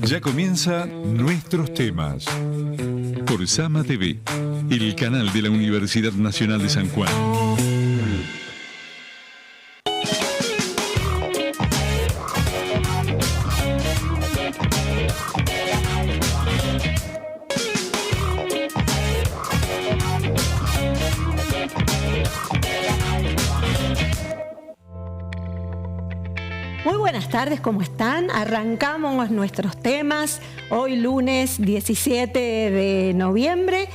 Ya comienza Nuestros Temas por Sama TV, el canal de la Universidad Nacional de San Juan. Muy buenas tardes, ¿cómo están? Arrancamos nuestros temas hoy lunes 17 de noviembre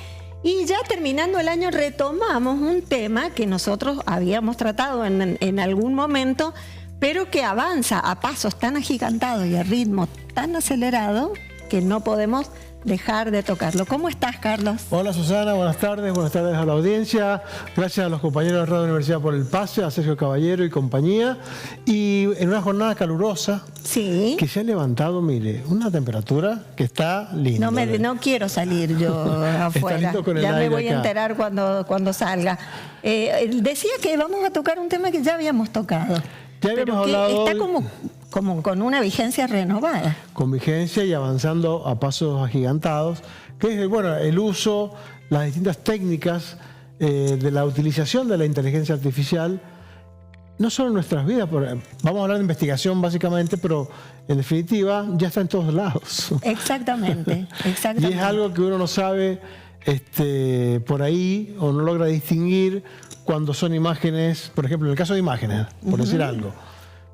y ya terminando el año retomamos un tema que nosotros habíamos tratado en algún momento, pero que avanza a pasos tan agigantados y a ritmo tan acelerado que no podemos dejar de tocarlo. ¿Cómo estás, Carlos? Hola, Susana, buenas tardes a la audiencia. Gracias a los compañeros de Radio Universidad por el pase, a Sergio Caballero y compañía. Y en una jornada calurosa, sí, que se ha levantado, mire, una temperatura que está linda. No quiero salir yo afuera. Ya me voy a enterar cuando salga. Decía que vamos a tocar un tema que ya habíamos tocado. Ya habíamos hablado. Está como con una vigencia renovada. Con vigencia y avanzando a pasos agigantados, que es el uso, las distintas técnicas de la utilización de la inteligencia artificial, no solo en nuestras vidas, vamos a hablar de investigación básicamente, pero en definitiva ya está en todos lados. Exactamente. Y es algo que uno no sabe por ahí o no logra distinguir cuando son imágenes, por ejemplo, en el caso de imágenes, por decir algo.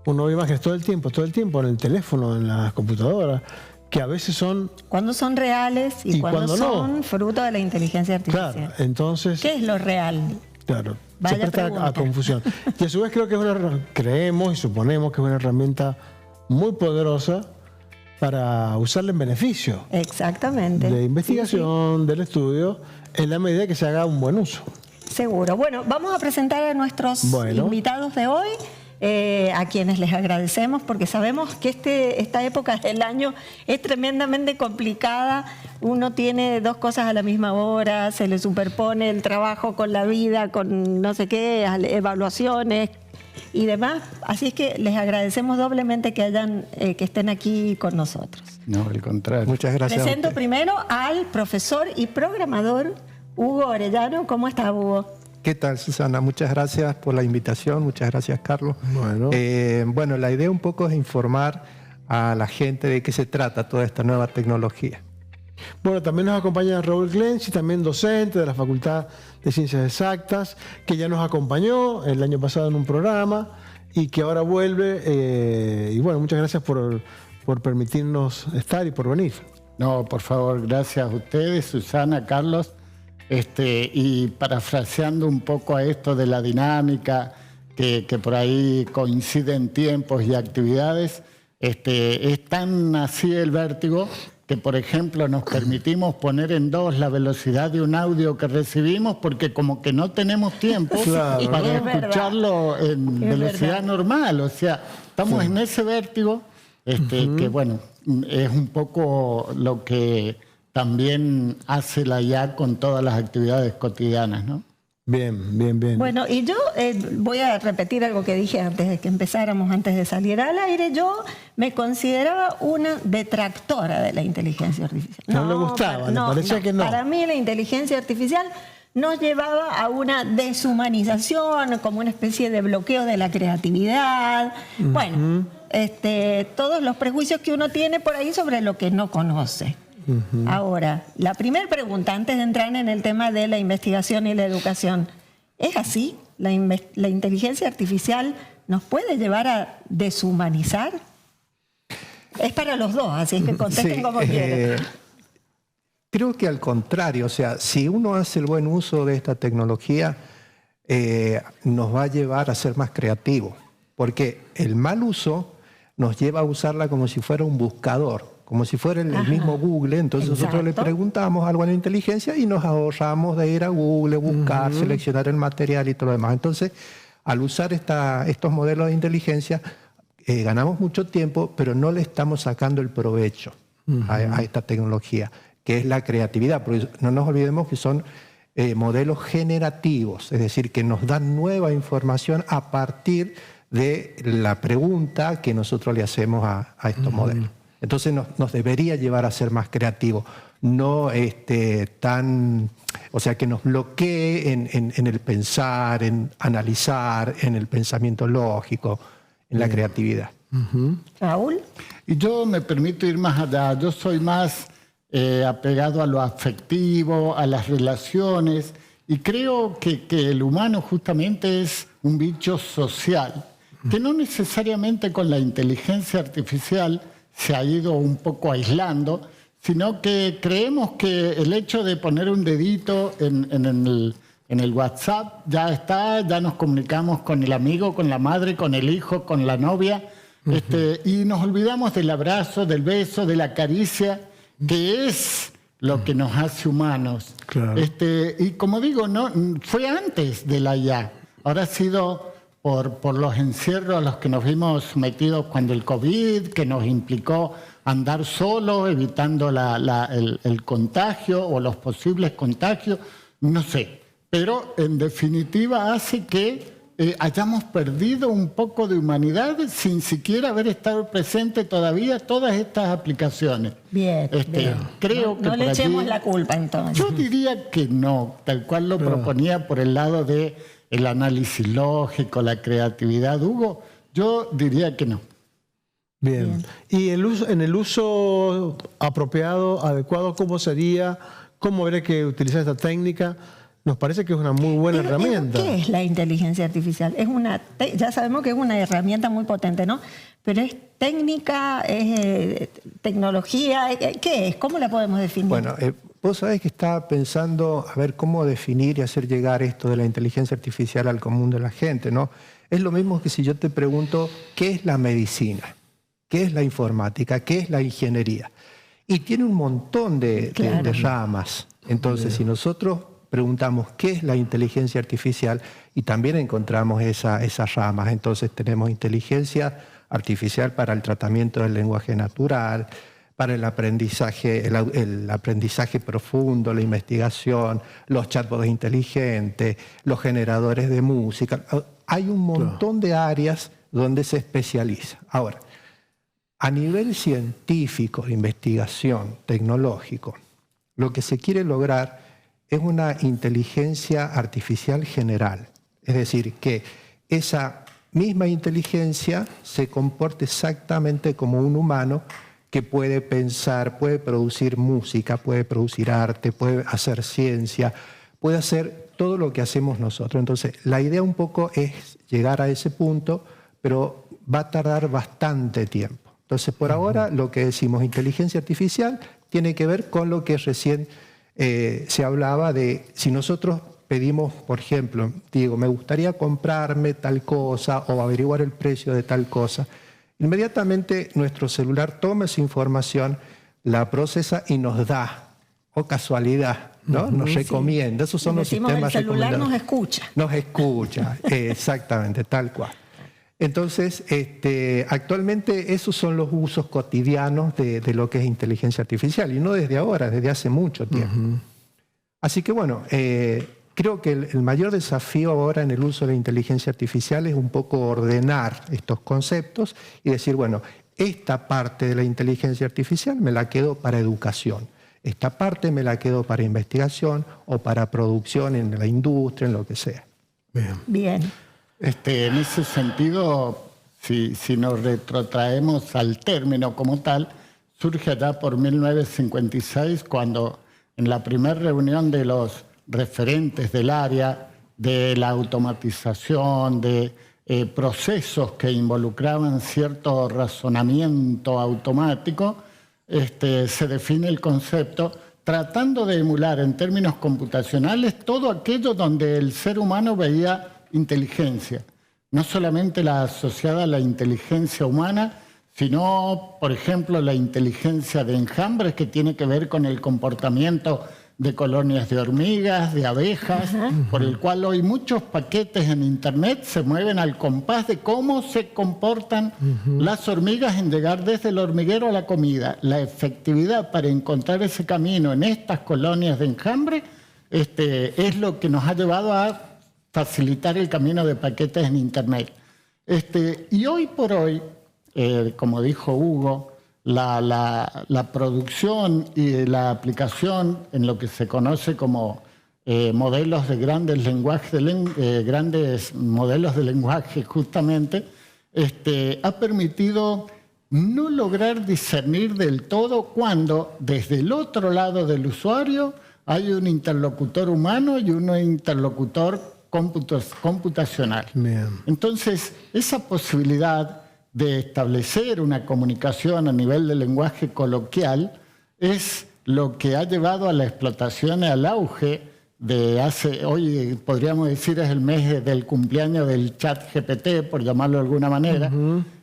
Uno ve imágenes todo el tiempo, en el teléfono, en las computadoras, que a veces son... Cuando son reales y cuando son fruto de la inteligencia artificial. Claro, entonces... ¿Qué es lo real? Claro, Vaya se presta a confusión. Y a su vez creo que creemos y suponemos que es una herramienta muy poderosa para usarla en beneficio. Exactamente. De investigación, del estudio, en la medida que se haga un buen uso. Seguro. Bueno, vamos a presentar a nuestros invitados de hoy. A quienes les agradecemos porque sabemos que esta época del año es tremendamente complicada. Uno tiene dos cosas a la misma hora, se le superpone el trabajo con la vida, con no sé qué, evaluaciones y demás. Así es que les agradecemos doblemente que estén aquí con nosotros. No, al contrario. Muchas gracias. Presento primero al profesor y programador Hugo Orellano. ¿Cómo está, Hugo? ¿Qué tal, Susana? Muchas gracias por la invitación, muchas gracias, Carlos. Bueno, la idea un poco es informar a la gente de qué se trata toda esta nueva tecnología. Bueno, también nos acompaña Raúl Glensi, también docente de la Facultad de Ciencias Exactas, que ya nos acompañó el año pasado en un programa y que ahora vuelve. Y bueno, muchas gracias por permitirnos estar y por venir. No, por favor, gracias a ustedes, Susana, Carlos. Y parafraseando un poco a esto de la dinámica, que por ahí coinciden tiempos y actividades, es tan así el vértigo que, por ejemplo, nos permitimos poner en 2 la velocidad de un audio que recibimos porque como que no tenemos tiempo para escucharlo en velocidad normal. O sea, estamos en ese vértigo que, bueno, es un poco lo que también hace la IA con todas las actividades cotidianas, ¿no? Bien. Bueno, y yo voy a repetir algo que dije antes de que empezáramos, antes de salir al aire. Yo me consideraba una detractora de la inteligencia artificial. No le gustaba, le parecía que no. Para mí la inteligencia artificial nos llevaba a una deshumanización, como una especie de bloqueo de la creatividad. Bueno, todos los prejuicios que uno tiene por ahí sobre lo que no conoce. Ahora, la primera pregunta, antes de entrar en el tema de la investigación y la educación, ¿es así? ¿La inteligencia artificial nos puede llevar a deshumanizar? Es para los dos, así que contesten como quieran. Creo que al contrario, o sea, si uno hace el buen uso de esta tecnología, nos va a llevar a ser más creativos, porque el mal uso nos lleva a usarla como si fuera un buscador, como si fuera el mismo Google. Entonces nosotros le preguntamos algo a la inteligencia y nos ahorramos de ir a Google, buscar, seleccionar el material y todo lo demás. Entonces, al usar estos modelos de inteligencia, ganamos mucho tiempo, pero no le estamos sacando el provecho a esta tecnología, que es la creatividad. Porque no nos olvidemos que son modelos generativos, es decir, que nos dan nueva información a partir de la pregunta que nosotros le hacemos a estos modelos. Entonces nos debería llevar a ser más creativos, no o sea, que nos bloquee en el pensar, en analizar, en el pensamiento lógico, en la creatividad. Raúl. Y yo me permito ir más allá. Yo soy más apegado a lo afectivo, a las relaciones, y creo que el humano justamente es un bicho social, que no necesariamente con la inteligencia artificial se ha ido un poco aislando, sino que creemos que el hecho de poner un dedito en el WhatsApp ya está, ya nos comunicamos con el amigo, con la madre, con el hijo, con la novia, y nos olvidamos del abrazo, del beso, de la caricia, que es lo que nos hace humanos. Claro. Y como digo, no fue antes de la IA, ahora ha sido por los encierros a los que nos vimos sometidos cuando el COVID, que nos implicó andar solos, evitando el contagio o los posibles contagios, no sé. Pero en definitiva hace que hayamos perdido un poco de humanidad sin siquiera haber estado presente todavía todas estas aplicaciones. Bien, bien. Creo que no le por echemos allí, la culpa entonces. yo diría que no, tal cual lo proponía por el lado de el análisis lógico, la creatividad, Hugo, yo diría que no. Bien. ¿Y en el uso apropiado, adecuado, cómo sería? ¿Cómo habría que utilizar esta técnica? Nos parece que es una muy buena herramienta. ¿Qué es la inteligencia artificial? Ya sabemos que es una herramienta muy potente, ¿no? Pero es técnica, es tecnología, ¿qué es? ¿Cómo la podemos definir? Bueno, vos sabés que estaba pensando a ver cómo definir y hacer llegar esto de la inteligencia artificial al común de la gente, ¿no? Es lo mismo que si yo te pregunto qué es la medicina, qué es la informática, qué es la ingeniería. Y tiene un montón de ramas. Entonces, si nosotros preguntamos qué es la inteligencia artificial, y también encontramos esas ramas. Entonces tenemos inteligencia artificial para el tratamiento del lenguaje natural, para el aprendizaje profundo, la investigación, los chatbots inteligentes, los generadores de música. Hay un montón de áreas donde se especializa. Ahora, a nivel científico, de investigación, tecnológico, lo que se quiere lograr es una inteligencia artificial general. Es decir, que esa misma inteligencia se comporte exactamente como un humano que puede pensar, puede producir música, puede producir arte, puede hacer ciencia, puede hacer todo lo que hacemos nosotros. Entonces, la idea un poco es llegar a ese punto, pero va a tardar bastante tiempo. Entonces, por ahora, lo que decimos inteligencia artificial tiene que ver con lo que recién se hablaba de si nosotros pedimos, por ejemplo, digo, me gustaría comprarme tal cosa o averiguar el precio de tal cosa. Inmediatamente nuestro celular toma esa información, la procesa y nos da, o casualidad, ¿no? Nos recomienda. Esos son los sistemas el celular recomendadores. nos escucha. Nos escucha, exactamente, tal cual. Entonces, actualmente esos son los usos cotidianos de lo que es inteligencia artificial, y no desde ahora, desde hace mucho tiempo. Así que bueno, creo que el mayor desafío ahora en el uso de la inteligencia artificial es un poco ordenar estos conceptos y decir, bueno, esta parte de la inteligencia artificial me la quedo para educación, esta parte me la quedo para investigación o para producción en la industria, en lo que sea. Bien. En ese sentido, si nos retrotraemos al término como tal, surge allá por 1956 cuando en la primera reunión de los referentes del área de la automatización, de procesos que involucraban cierto razonamiento automático, se define el concepto tratando de emular en términos computacionales todo aquello donde el ser humano veía inteligencia, no solamente la asociada a la inteligencia humana, sino, por ejemplo, la inteligencia de enjambres que tiene que ver con el comportamiento de colonias de hormigas, de abejas, por el cual hoy muchos paquetes en Internet se mueven al compás de cómo se comportan las hormigas en llegar desde el hormiguero a la comida. La efectividad para encontrar ese camino en estas colonias de enjambre es lo que nos ha llevado a facilitar el camino de paquetes en Internet. Y hoy por hoy, como dijo Hugo, la producción y la aplicación en lo que se conoce como modelos de grandes lenguajes, grandes modelos de lenguaje justamente, ha permitido no lograr discernir del todo cuando desde el otro lado del usuario hay un interlocutor humano y un interlocutor computacional. Bien. Entonces, esa posibilidad de establecer una comunicación a nivel de lenguaje coloquial es lo que ha llevado a la explotación y al auge de hoy podríamos decir es el mes del cumpleaños del chat GPT, por llamarlo de alguna manera,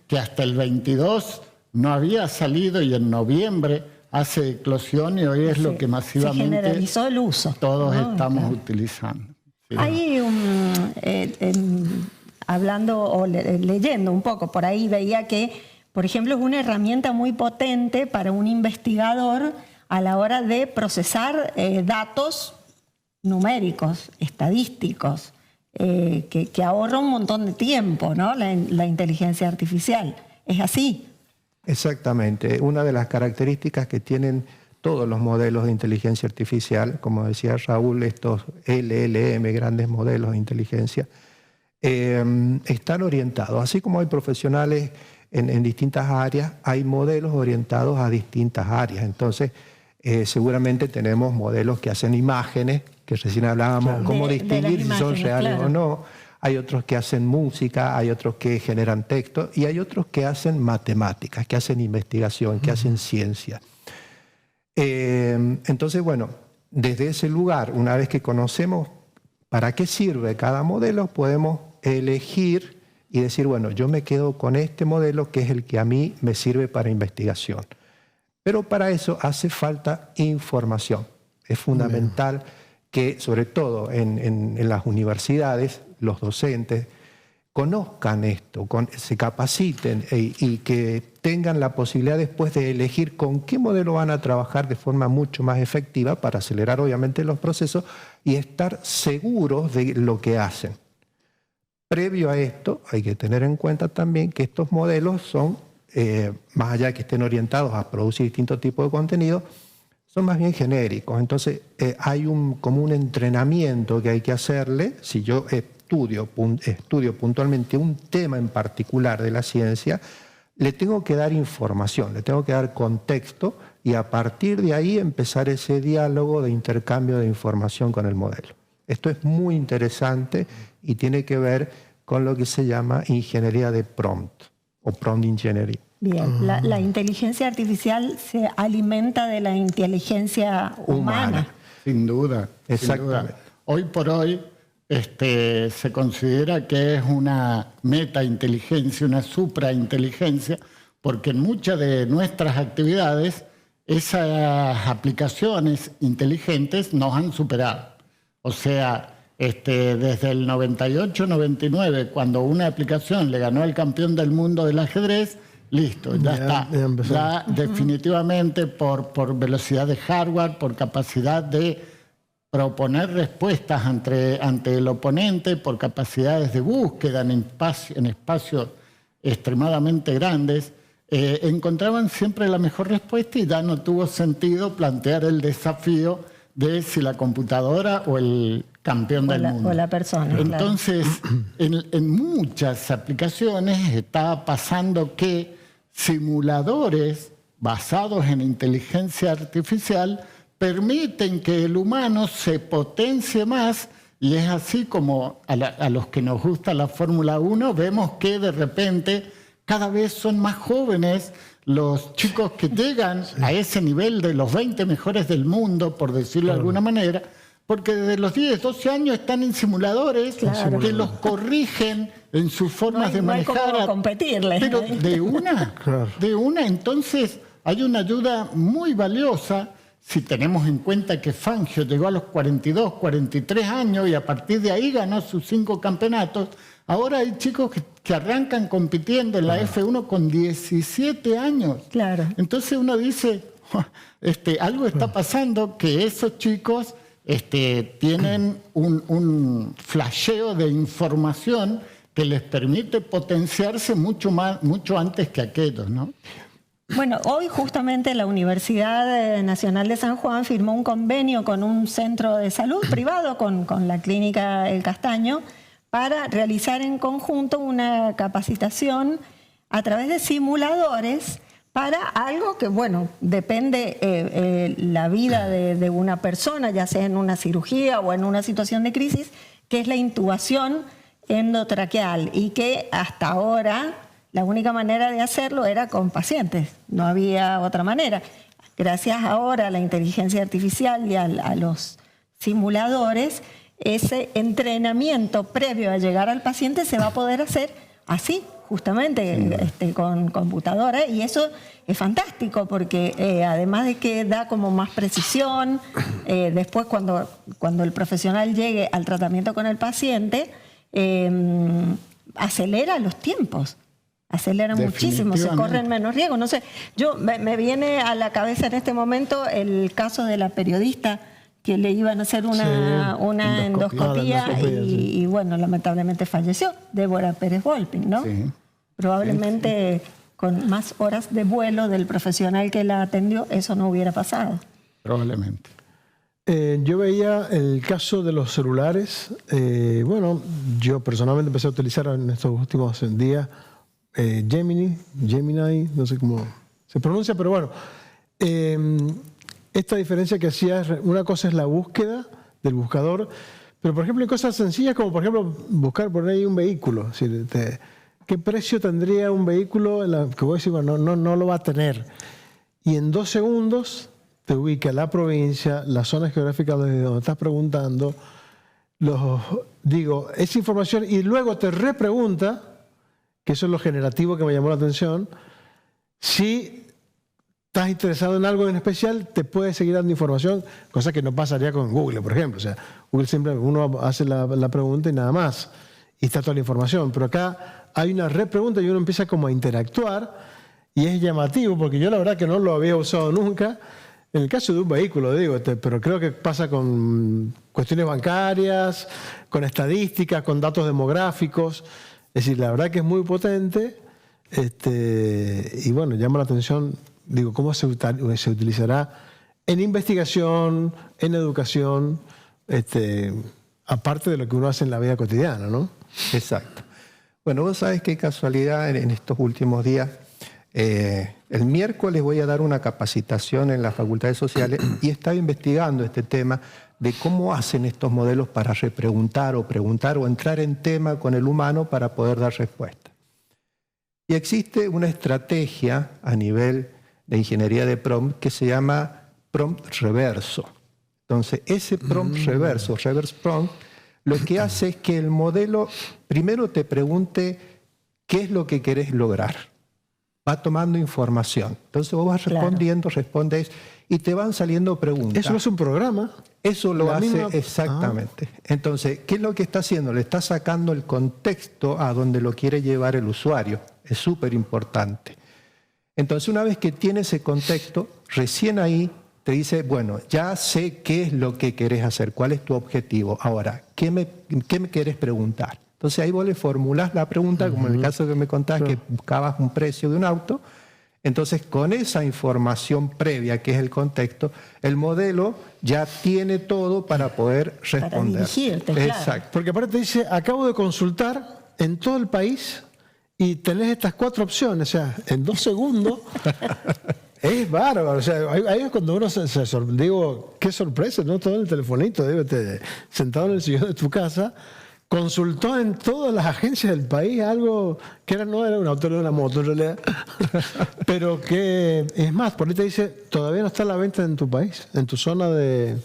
que hasta el 22 no había salido y en noviembre hace eclosión y hoy es lo que masivamente se generalizó el uso. Todos estamos utilizando. Sí. Hay hablando o leyendo un poco, por ahí veía que, por ejemplo, es una herramienta muy potente para un investigador a la hora de procesar datos numéricos, estadísticos, que ahorra un montón de tiempo, ¿no? La inteligencia artificial. ¿Es así? Exactamente. Una de las características que tienen todos los modelos de inteligencia artificial, como decía Raúl, estos LLM, grandes modelos de inteligencia, están orientados. Así como hay profesionales en distintas áreas, hay modelos orientados a distintas áreas. Entonces, seguramente tenemos modelos que hacen imágenes, que recién hablábamos, claro, cómo distinguir si son reales claro, o no. Hay otros que hacen música, hay otros que generan texto y hay otros que hacen matemáticas, que hacen investigación, que hacen ciencia. Entonces, bueno, desde ese lugar, una vez que conocemos para qué sirve cada modelo, podemos elegir y decir, bueno, yo me quedo con este modelo que es el que a mí me sirve para investigación. Pero para eso hace falta información. Es fundamental que, sobre todo en las universidades, los docentes conozcan esto, se capaciten y que tengan la posibilidad después de elegir con qué modelo van a trabajar de forma mucho más efectiva para acelerar obviamente los procesos y estar seguros de lo que hacen. Previo a esto, hay que tener en cuenta también que estos modelos son, más allá de que estén orientados a producir distintos tipos de contenido, son más bien genéricos. Entonces, hay como un entrenamiento que hay que hacerle. Si yo estudio puntualmente un tema en particular de la ciencia, le tengo que dar información, le tengo que dar contexto y a partir de ahí empezar ese diálogo de intercambio de información con el modelo. Esto es muy interesante y tiene que ver con lo que se llama ingeniería de prompt o prompt engineering. Bien, la inteligencia artificial se alimenta de la inteligencia humana. Sin duda. Exactamente. Sin duda. Hoy por hoy se considera que es una metainteligencia, una suprainteligencia, porque en muchas de nuestras actividades esas aplicaciones inteligentes nos han superado. O sea, desde el 98-99, cuando una aplicación le ganó al campeón del mundo del ajedrez, listo, ya está. Ya definitivamente por velocidad de hardware, por capacidad de proponer respuestas ante el oponente, por capacidades de búsqueda en espacios extremadamente grandes, encontraban siempre la mejor respuesta y ya no tuvo sentido plantear el desafío de si la computadora o el campeón del mundo. O la persona. Entonces, en muchas aplicaciones está pasando que simuladores basados en inteligencia artificial permiten que el humano se potencie más y es así como a los que nos gusta la Fórmula 1 vemos que de repente cada vez son más jóvenes los chicos que llegan a ese nivel de los 20 mejores del mundo, por decirlo de alguna manera, porque desde los 10, 12 años están en simuladores que los corrigen en sus formas de manejar. No hay cómo competirles. Pero de una, entonces hay una ayuda muy valiosa si tenemos en cuenta que Fangio llegó a los 42, 43 años y a partir de ahí ganó sus 5 campeonatos. Ahora hay chicos que arrancan compitiendo en la F1 con 17 años. Claro. Entonces uno dice, algo está pasando que esos chicos tienen un flasheo de información que les permite potenciarse mucho antes que aquellos, ¿no? Bueno, hoy justamente la Universidad Nacional de San Juan firmó un convenio con un centro de salud privado, con la Clínica El Castaño, para realizar en conjunto una capacitación a través de simuladores para algo que, bueno, depende la vida de una persona, ya sea en una cirugía o en una situación de crisis, que es la intubación endotraqueal, y que hasta ahora la única manera de hacerlo era con pacientes, no había otra manera. Gracias ahora a la inteligencia artificial y a los simuladores, ese entrenamiento previo a llegar al paciente se va a poder hacer así, justamente con computadora, y eso es fantástico porque además de que da como más precisión, después cuando el profesional llegue al tratamiento con el paciente, acelera los tiempos. Acelera muchísimo, se corren menos riesgos. No sé, me viene a la cabeza en este momento el caso de la periodista que le iban a hacer una endoscopía y bueno, lamentablemente falleció, Débora Pérez Volping, ¿no? Sí. Probablemente con más horas de vuelo del profesional que la atendió, eso no hubiera pasado. Probablemente. Yo veía el caso de los celulares. Bueno, yo personalmente empecé a utilizar en estos últimos días Gemini, no sé cómo se pronuncia, pero bueno, esta diferencia que hacía, una cosa es la búsqueda del buscador, pero por ejemplo en cosas sencillas como por ejemplo buscar por ahí un vehículo, es decir, ¿qué precio tendría un vehículo que vos decís, bueno, no lo va a tener? Y en 2 segundos te ubica la provincia, la zona geográfica desde donde estás preguntando, esa información, y luego te repregunta, que eso es lo generativo que me llamó la atención, si estás interesado en algo en especial, te puede seguir dando información, cosa que no pasaría con Google, por ejemplo. O sea, Google siempre uno hace la pregunta y nada más, y está toda la información. Pero acá hay una repregunta y uno empieza como a interactuar, y es llamativo, porque yo la verdad que no lo había usado nunca, en el caso de un vehículo, pero creo que pasa con cuestiones bancarias, con estadísticas, con datos demográficos. Es decir, la verdad que es muy potente, y bueno, llama la atención, cómo se utilizará en investigación, en educación, aparte de lo que uno hace en la vida cotidiana, ¿no? Exacto. Bueno, vos sabés qué casualidad en estos últimos días. El miércoles voy a dar una capacitación en las facultades sociales y estaba investigando este tema de cómo hacen estos modelos para repreguntar o preguntar o entrar en tema con el humano para poder dar respuesta. Y existe una estrategia a nivel de ingeniería de prompt que se llama prompt reverso. Entonces, ese prompt reverse prompt, lo que hace es que el modelo primero te pregunte qué es lo que querés lograr. Va tomando información. Entonces vos vas respondiendo, respondes y te van saliendo preguntas. ¿Eso no es un programa? Eso lo hace exactamente. Entonces, ¿qué es lo que está haciendo? Le está sacando el contexto a donde lo quiere llevar el usuario. Es súper importante. Entonces, una vez que tiene ese contexto, recién ahí te dice, bueno, ya sé qué es lo que querés hacer, cuál es tu objetivo. Ahora, ¿qué me querés preguntar? Entonces ahí vos le formulás la pregunta, como en el caso que me contabas, que buscabas un precio de un auto. Entonces, con esa información previa, que es el contexto, el modelo ya tiene todo para poder responder. Para dirigirte, claro. Exacto. Porque aparte te dice, acabo de consultar en todo el país y tenés estas 4 opciones. O sea, en 2 segundos es bárbaro. O sea, ahí es cuando uno se sorprende. Digo, qué sorpresa, ¿no? Todo en el telefonito, sentado en el sillón de tu casa. Consultó en todas las agencias del país algo que no era un auto, no era una moto en realidad, pero que es más, por ahí te dice, todavía no está a la venta en tu país, en tu zona de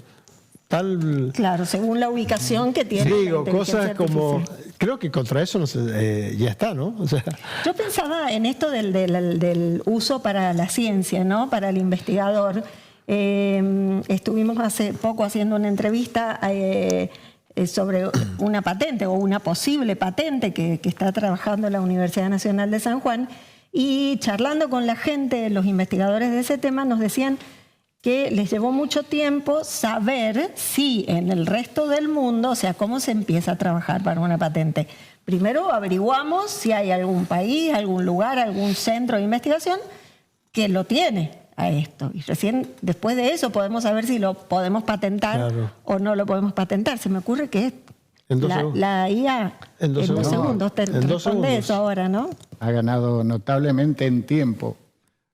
tal... Claro, según la ubicación que tiene. Digo, cosas como... Creo que contra eso no sé, ya está, ¿no? O sea, yo pensaba en esto del uso para la ciencia, ¿no? Para el investigador. Estuvimos hace poco haciendo una entrevista sobre una patente o una posible patente que está trabajando la Universidad Nacional de San Juan, y charlando con la gente, los investigadores de ese tema nos decían que les llevó mucho tiempo saber si en el resto del mundo, o sea, cómo se empieza a trabajar para una patente. Primero averiguamos si hay algún país, algún lugar, algún centro de investigación que lo tiene a esto. Y recién después de eso podemos saber si lo podemos patentar Claro. o no lo podemos patentar. Se me ocurre que En 2 segundos. la IA En 2 2 segundos. segundos te En 2 responde segundos. eso ahora, ¿no? Ha ganado notablemente en tiempo.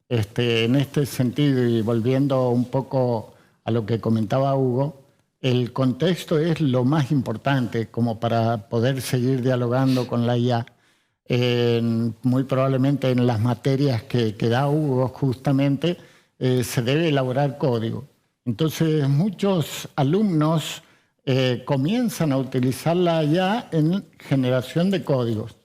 En este sentido, y volviendo un poco a lo que comentaba Hugo, el contexto es lo más importante como para poder seguir dialogando con la IA. Muy probablemente en las materias que da Hugo justamente se debe elaborar código. Entonces muchos alumnos comienzan a utilizarla ya en generación de códigos.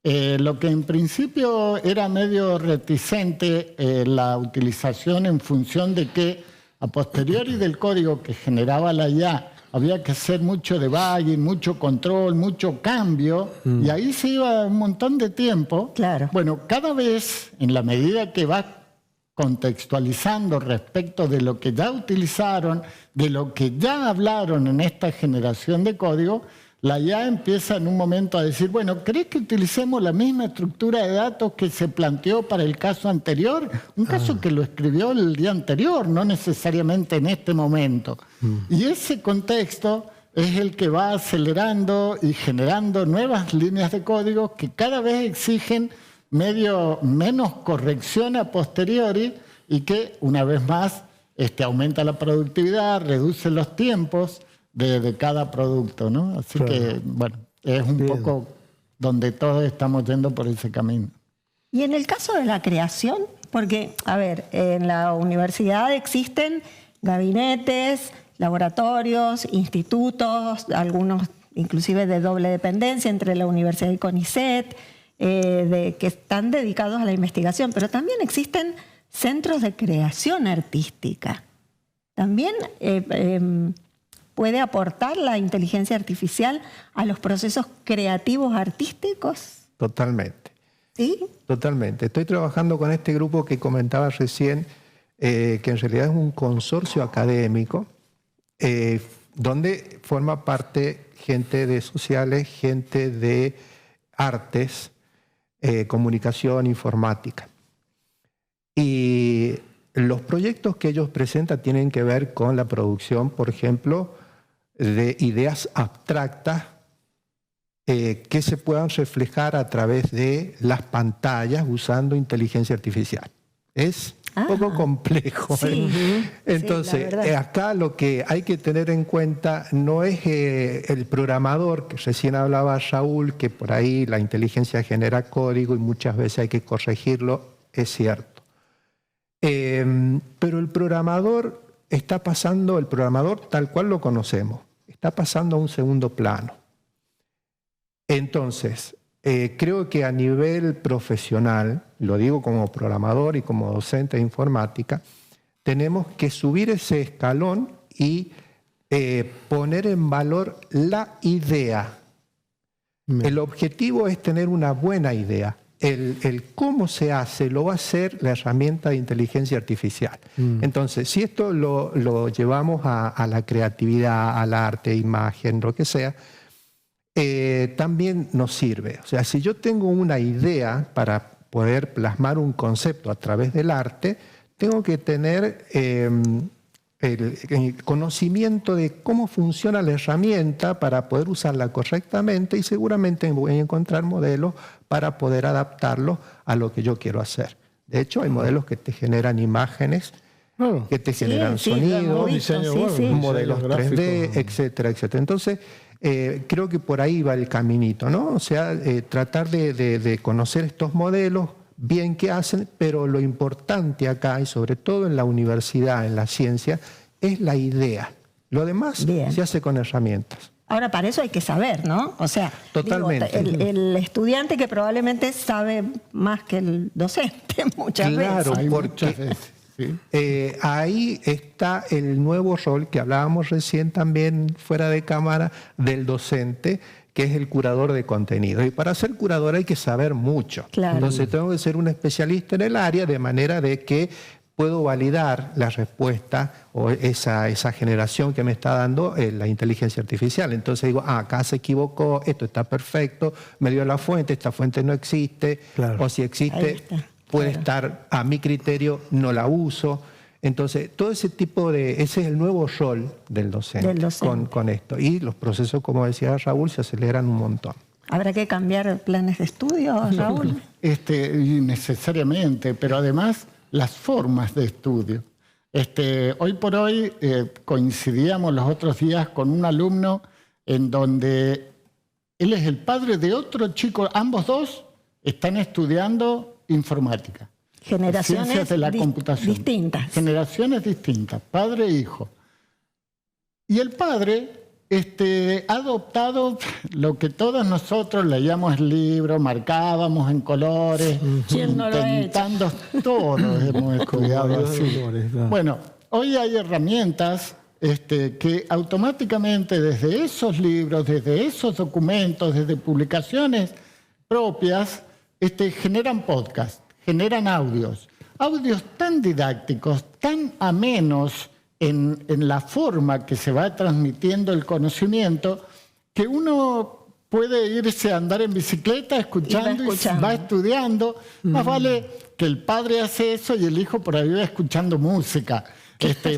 Lo que en principio era medio reticente la utilización en función de que a posteriori del código que generaba la IA había que hacer mucho debugging, mucho control, mucho cambio, y ahí se iba un montón de tiempo. Claro. Bueno, cada vez, en la medida que va contextualizando respecto de lo que ya utilizaron, de lo que ya hablaron en esta generación de código, la IA empieza en un momento a decir, bueno, ¿crees que utilicemos la misma estructura de datos que se planteó para el caso anterior? Un caso que lo escribió el día anterior, no necesariamente en este momento. Y ese contexto es el que va acelerando y generando nuevas líneas de código que cada vez exigen menos corrección a posteriori y que, una vez más, aumenta la productividad, reduce los tiempos de cada producto, ¿no? Así Claro. que, bueno, es un poco donde todos estamos yendo por ese camino. Y en el caso de la creación, porque, a ver, en la universidad existen gabinetes, laboratorios, institutos, algunos inclusive de doble dependencia entre la universidad y CONICET, que están dedicados a la investigación, pero también existen centros de creación artística. También puede aportar la inteligencia artificial a los procesos creativos artísticos. Totalmente. ¿Sí? Totalmente. Estoy trabajando con este grupo que comentaba recién, que en realidad es un consorcio académico, donde forma parte gente de sociales, gente de artes, comunicación, informática. Y los proyectos que ellos presentan tienen que ver con la producción, por ejemplo, de ideas abstractas que se puedan reflejar a través de las pantallas usando inteligencia artificial. Es un poco complejo. Sí. Entonces, Sí, la verdad. acá lo que hay que tener en cuenta no es el programador, que recién hablaba Raúl, que por ahí la inteligencia genera código y muchas veces hay que corregirlo, es cierto. Pero el programador tal cual lo conocemos, está pasando a un segundo plano. Entonces, creo que a nivel profesional, lo digo como programador y como docente de informática, tenemos que subir ese escalón y poner en valor la idea. El objetivo es tener una buena idea. El cómo se hace lo va a hacer la herramienta de inteligencia artificial. Entonces, si esto lo llevamos a la creatividad, al arte, imagen, lo que sea, también nos sirve. O sea, si yo tengo una idea para poder plasmar un concepto a través del arte, tengo que tener el conocimiento de cómo funciona la herramienta para poder usarla correctamente y seguramente voy a encontrar modelos para poder adaptarlo a lo que yo quiero hacer. De hecho, hay modelos que te generan imágenes, que te generan sonidos, modelos 3D, etcétera, etcétera. Entonces, creo que por ahí va el caminito, ¿no? O sea, tratar de conocer estos modelos, bien qué hacen, pero lo importante acá, y sobre todo en la universidad, en la ciencia, es la idea. Lo demás se hace con herramientas. Ahora, para eso hay que saber, ¿no? O sea, totalmente. Digo, el estudiante que probablemente sabe más que el docente muchas claro, veces. Porque ahí está el nuevo rol que hablábamos recién también fuera de cámara del docente, que es el curador de contenido. Y para ser curador hay que saber mucho. Claro. Entonces tengo que ser un especialista en el área de manera de que puedo validar la respuesta o esa generación que me está dando la inteligencia artificial. Entonces digo, acá se equivocó, esto está perfecto, me dio la fuente, esta fuente no existe, o si existe, puede estar, a mi criterio, no la uso. Entonces, todo ese tipo ese es el nuevo rol del docente, con esto. Y los procesos, como decía Raúl, se aceleran un montón. ¿Habrá que cambiar planes de estudio, Raúl? Necesariamente, pero además las formas de estudio. Hoy por hoy coincidíamos los otros días con un alumno en donde él es el padre de otro chico, ambos dos están estudiando informática. Generaciones ciencias de la computación. distintas. Generaciones distintas, padre e hijo. Y el padre ha adoptado lo que todos nosotros leíamos el libro, marcábamos en colores, ¿Quién no lo ha hecho? intentando, todos hemos estudiado así. Bueno, hoy hay herramientas que automáticamente desde esos libros, desde esos documentos, desde publicaciones propias, generan podcasts. Generan audios tan didácticos, tan amenos en la forma que se va transmitiendo el conocimiento, que uno puede irse a andar en bicicleta escuchando y va estudiando. Más vale que el padre hace eso y el hijo por ahí va escuchando música,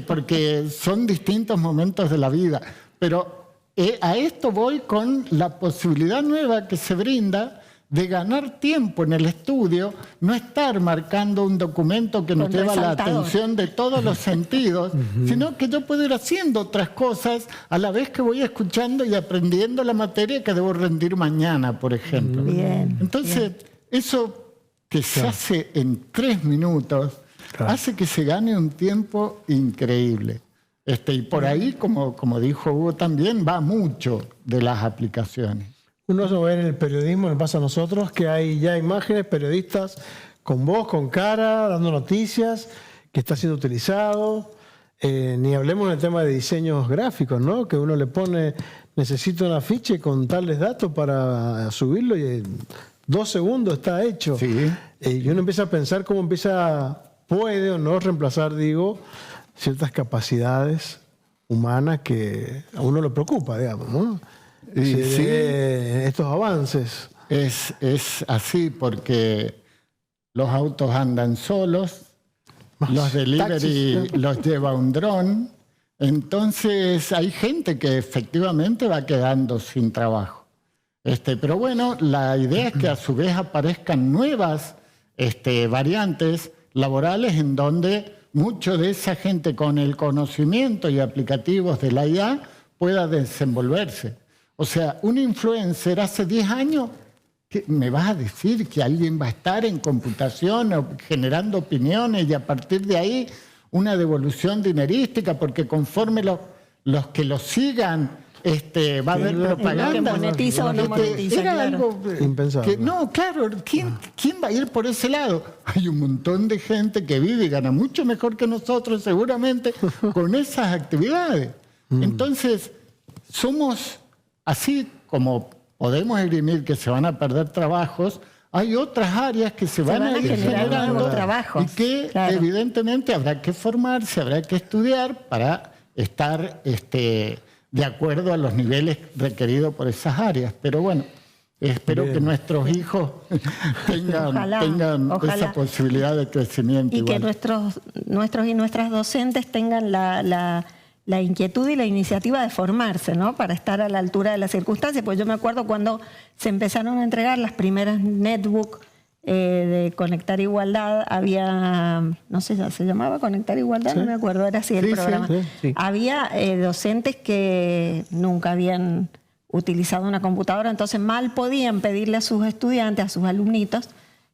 porque son distintos momentos de la vida. Pero a esto voy con la posibilidad nueva que se brinda de ganar tiempo en el estudio, no estar marcando un documento que nos lleva la atención de todos los sentidos, sino que yo puedo ir haciendo otras cosas a la vez que voy escuchando y aprendiendo la materia que debo rendir mañana, por ejemplo. Bien. Entonces, eso que se hace en 3 minutos, hace que se gane un tiempo increíble. Y por ahí, como dijo Hugo también, va mucho de las aplicaciones. Uno se ve en el periodismo, nos pasa a nosotros, que hay ya imágenes, periodistas con voz, con cara, dando noticias, que está siendo utilizado. Ni hablemos del tema de diseños gráficos, ¿no? Que uno le pone, necesito un afiche con tales datos para subirlo y en 2 segundos está hecho. Sí. Y uno empieza a pensar cómo puede o no reemplazar, ciertas capacidades humanas que a uno le preocupa, digamos, ¿no? Estos avances. Es así porque los autos andan solos, los delivery taxis, los lleva un dron, entonces hay gente que efectivamente va quedando sin trabajo. Pero bueno, la idea es que a su vez aparezcan nuevas variantes laborales en donde mucho de esa gente con el conocimiento y aplicativos de la IA pueda desenvolverse. O sea, un influencer hace 10 años, ¿qué me vas a decir que alguien va a estar en computación o generando opiniones y a partir de ahí una devolución dinerística? Porque conforme los que lo sigan, va a haber propaganda. Que monetiza o no monetiza, era algo impensable. No, claro, ¿quién va a ir por ese lado? Hay un montón de gente que vive y gana mucho mejor que nosotros seguramente con esas actividades. Entonces, somos... Así como podemos esgrimir que se van a perder trabajos, hay otras áreas que se van a ir generando trabajos, y que evidentemente habrá que formarse, habrá que estudiar para estar de acuerdo a los niveles requeridos por esas áreas. Pero bueno, espero que nuestros hijos tengan esa posibilidad de crecimiento. Y igual. que nuestros y nuestras docentes tengan la inquietud y la iniciativa de formarse, ¿no? Para estar a la altura de las circunstancias. Pues yo me acuerdo cuando se empezaron a entregar las primeras netbooks de Conectar Igualdad, había, no sé, ¿se llamaba Conectar Igualdad? Sí. No me acuerdo, era así el programa. Sí. Había docentes que nunca habían utilizado una computadora, entonces mal podían pedirle a sus estudiantes, a sus alumnitos,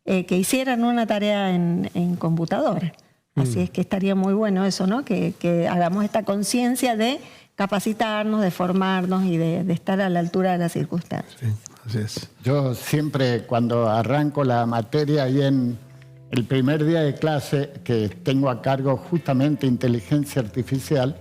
que hicieran una tarea en computadora. Así es que estaría muy bueno eso, ¿no? Que hagamos esta conciencia de capacitarnos, de formarnos y de estar a la altura de las circunstancias. Sí, así es. Yo siempre cuando arranco la materia y en el primer día de clase, que tengo a cargo justamente inteligencia artificial,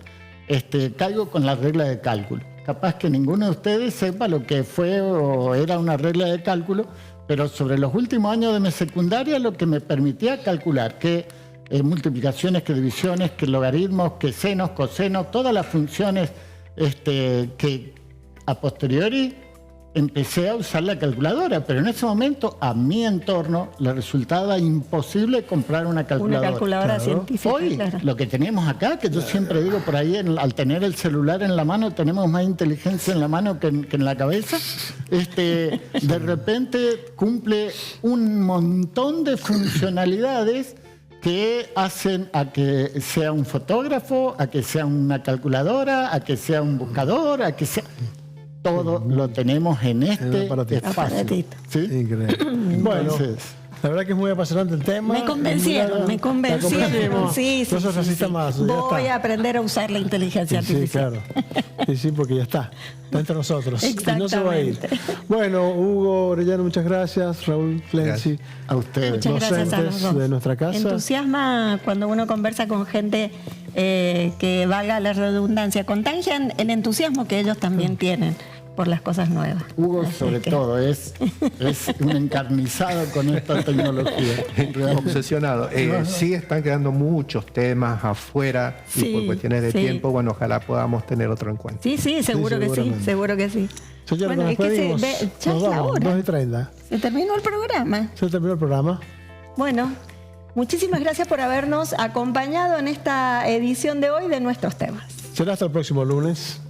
caigo con la regla de cálculo. Capaz que ninguno de ustedes sepa lo que fue o era una regla de cálculo, pero sobre los últimos años de mi secundaria lo que me permitía calcular que multiplicaciones, que divisiones, que logaritmos, que senos, cosenos, todas las funciones que a posteriori empecé a usar la calculadora, pero en ese momento a mi entorno le resultaba imposible comprar una calculadora. Una calculadora Claro. científica. Hoy, claro. lo que tenemos acá, que yo siempre digo por ahí, al tener el celular en la mano, tenemos más inteligencia en la mano que en la cabeza, de repente cumple un montón de funcionalidades que hacen a que sea un fotógrafo, a que sea una calculadora, a que sea un buscador, a que sea... Todo lo tenemos en este aparatito. espacio. Aparatito. ¿Sí? Increíble. Bueno, Entonces, la verdad que es muy apasionante el tema. Me convencieron, me convencieron. La convencimos. Sí, sí, No sos sí, racista sí. más. ya Voy está. a aprender a usar la inteligencia Sí, artificial. claro. Sí, porque ya está. Está entre nosotros. Y no se va a ir. Exactamente. Bueno, Hugo Orellano, muchas gracias. Raúl Clency, a ustedes. Muchas gracias a los docentes dos. de nuestra casa. Entusiasma cuando uno conversa con gente que, valga la redundancia, contagian el entusiasmo que ellos también tienen por las cosas nuevas. Hugo, Así sobre que- todo, es un encarnizado con esta tecnología. Realmente. Obsesionado. Sí están quedando muchos temas afuera y Sí, por cuestiones de sí. tiempo, bueno, ojalá podamos tener otro encuentro. Sí, sí, seguro que sí, seguramente. seguro que sí. Señora, Bueno, nos es que despedimos. ya Nos es la vamos, hora. 2:30. Se terminó el programa. Se terminó el programa. Bueno, muchísimas gracias por habernos acompañado en esta edición de hoy de Nuestros Temas. Será hasta el próximo lunes.